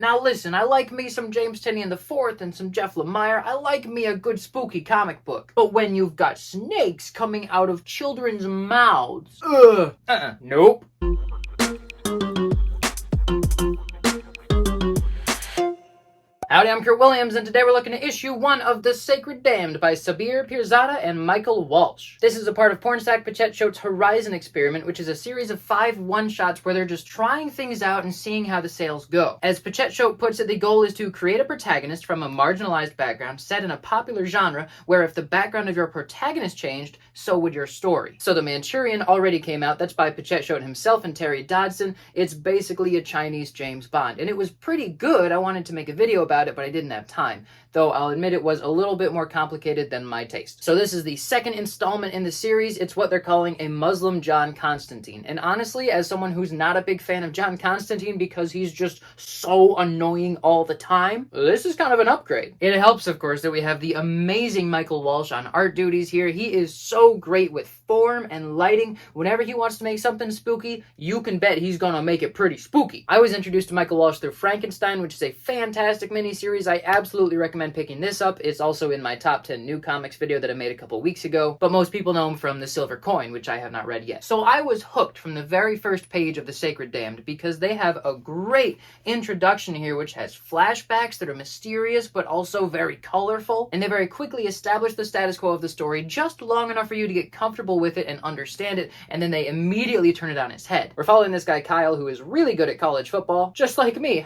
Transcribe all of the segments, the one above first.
Now listen, I like me some James Tynion IV and some Jeff Lemire. I like me a good spooky comic book. But when you've got snakes coming out of children's mouths, nope. Howdy, I'm Kurt Williams, and today we're looking at issue 1 of The Sacred Damned by Sabir, Pirzada, and Michael Walsh. This is a part of Pornstack Pichetchote's Horizon Experiment, which is a series of 5 one-shots where they're just trying things out and seeing how the sales go. As Pichetchote puts it, the goal is to create a protagonist from a marginalized background set in a popular genre where if the background of your protagonist changed, so would your story. So The Manchurian already came out. That's by Pichetchote himself and Terry Dodson. It's basically a Chinese James Bond, and it was pretty good. I wanted to make a video about it, but I didn't have time, though I'll admit it was a little bit more complicated than my taste. So this is the second installment in the series. It's what they're calling a Muslim John Constantine. And honestly, as someone who's not a big fan of John Constantine because he's just so annoying all the time, this is kind of an upgrade. It helps, of course, that we have the amazing Michael Walsh on art duties here. He is so great with form and lighting. Whenever he wants to make something spooky, you can bet he's gonna make it pretty spooky. I was introduced to Michael Walsh through Frankenstein, which is a fantastic miniseries. I absolutely recommend picking this up. It's also in my top 10 new comics video that I made a couple weeks ago, but most people know him from The Silver Coin, which I have not read yet. So I was hooked from the very first page of The Sacred Damned because they have a great introduction here which has flashbacks that are mysterious but also very colorful, and they very quickly establish the status quo of the story just long enough for you to get comfortable with it and understand it, and then they immediately turn it on its head. We're following this guy Kyle, who is really good at college football, just like me,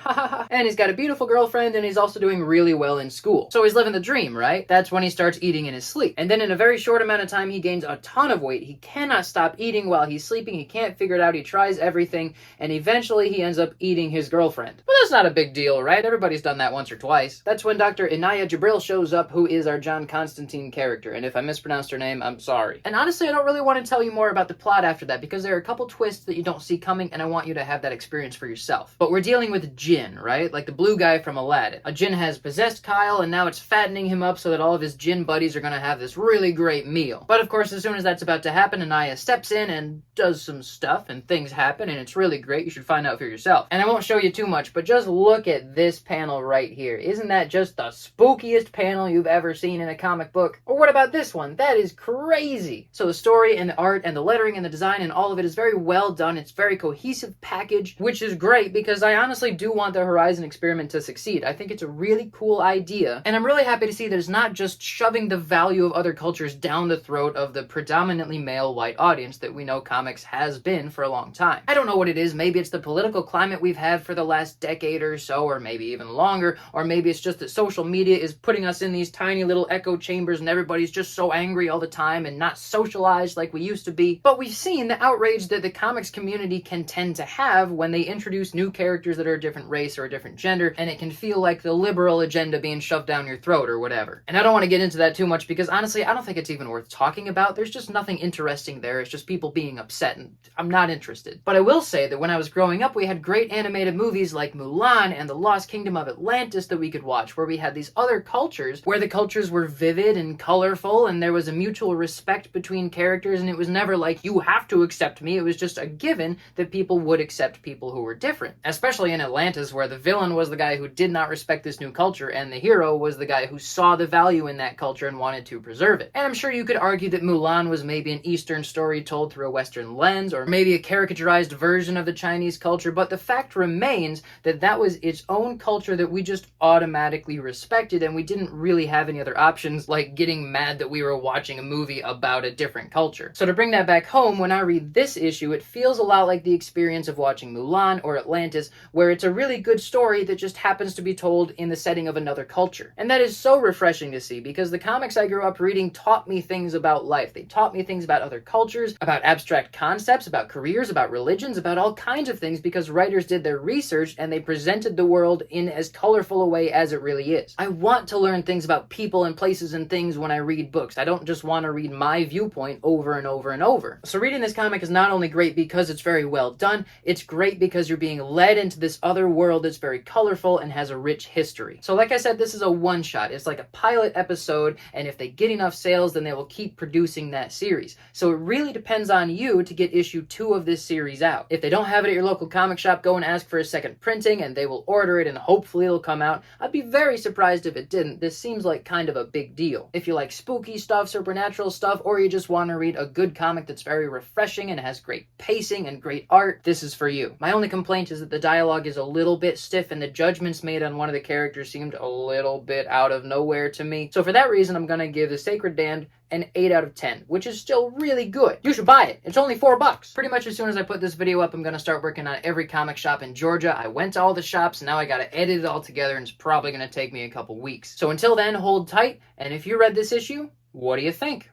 and he's got a beautiful girlfriend, and he's also doing really well in school. So he's living the dream, right? That's when he starts eating in his sleep. And then in a very short amount of time, he gains a ton of weight. He cannot stop eating while he's sleeping. He can't figure it out. He tries everything, and eventually he ends up eating his girlfriend. But that's not a big deal, right? Everybody's done that once or twice. That's when Dr. Inaya Jabril shows up, who is our John Constantine character. And if I mispronounced her name, I'm sorry. And honestly, I don't really want to tell you more about the plot after that because there are a couple twists that you don't see coming, and I want you to have that experience for yourself. But we're dealing with Jinn, right? Like the blue guy from Aladdin. A Jinn has possessed Kyle, and now it's fattening him up so that all of his Jinn buddies are going to have this really great meal. But of course, as soon as that's about to happen, Inaya steps in and does some stuff, and things happen, and it's really great. You should find out for yourself. And I won't show you too much, but just look at this panel right here. Isn't that just the spookiest panel you've ever seen in a comic book? Or what about this one? That is crazy. So the story and the art and the lettering and the design and all of it is very well done. It's very cohesive package, which is great because I honestly do want the Horizon Experiment to succeed. I think it's a really cool idea, and I'm really happy to see that it's not just shoving the value of other cultures down the throat of the predominantly male white audience that we know comics has been for a long time. I don't know what it is. Maybe it's the political climate we've had for the last decade or so, or maybe even longer, or maybe it's just that social media is putting us in these tiny little echo chambers and everybody's just so angry all the time and not socialized like we used to be. But we've seen the outrage that the comics community can tend to have when they introduce new characters that are a different race or a different gender, and it can feel like the liberal agenda being shoved down your throat or whatever. And I don't want to get into that too much because honestly, I don't think it's even worth talking about. There's just nothing interesting there. It's just people being upset, and I'm not interested. But I will say that when I was growing up, we had great animated movies like Mulan and The Lost Kingdom of Atlantis that we could watch, where we had these other cultures, where the cultures were vivid and colorful, and there was a mutual respect between characters, and it was never like, you have to accept me. It was just a given that people would accept people who were different. Especially in Atlantis, where the villain was the guy who did not respect this new culture, and the hero was the guy who saw the value in that culture and wanted to preserve it. And I'm sure you could argue that Mulan was maybe an Eastern story told through a Western lens, or maybe a caricaturized version of the Chinese culture, but the fact remains that that was its own culture that we just automatically respected, and we didn't really have any other options like getting mad that we were watching a movie about a different culture. So to bring that back home, when I read this issue, it feels a lot like the experience of watching Mulan or Atlantis, where it's a really good story that just happens to be told in the setting of another culture. And that is so refreshing to see because the comics I grew up reading taught me things about life. They taught me things about other cultures, about abstract concepts, about careers, about religions, about all kinds of things because writers did their research and they presented the world in as colorful a way as it really is. I want to learn things about people and places and things when I read books. I don't just want to read my viewpoint over and over and over. So reading this comic is not only great because it's very well done, it's great because you're being led into this other world that's very colorful and has a rich much history. So like I said, this is a one-shot. It's like a pilot episode, and if they get enough sales, then they will keep producing that series. So it really depends on you to get issue 2 of this series out. If they don't have it at your local comic shop, go and ask for a second printing, and they will order it, and hopefully it'll come out. I'd be very surprised if it didn't. This seems like kind of a big deal. If you like spooky stuff, supernatural stuff, or you just want to read a good comic that's very refreshing and has great pacing and great art, this is for you. My only complaint is that the dialogue is a little bit stiff, and the judgments made on one of the characters seemed a little bit out of nowhere to me. So for that reason, I'm gonna give The Sacred Damned an 8 out of 10, which is still really good. You should buy it. It's only $4. Pretty much as soon as I put this video up, I'm gonna start working on every comic shop in Georgia. I went to all the shops, now I gotta edit it all together, and it's probably gonna take me a couple weeks. So until then, hold tight, and if you read this issue, what do you think?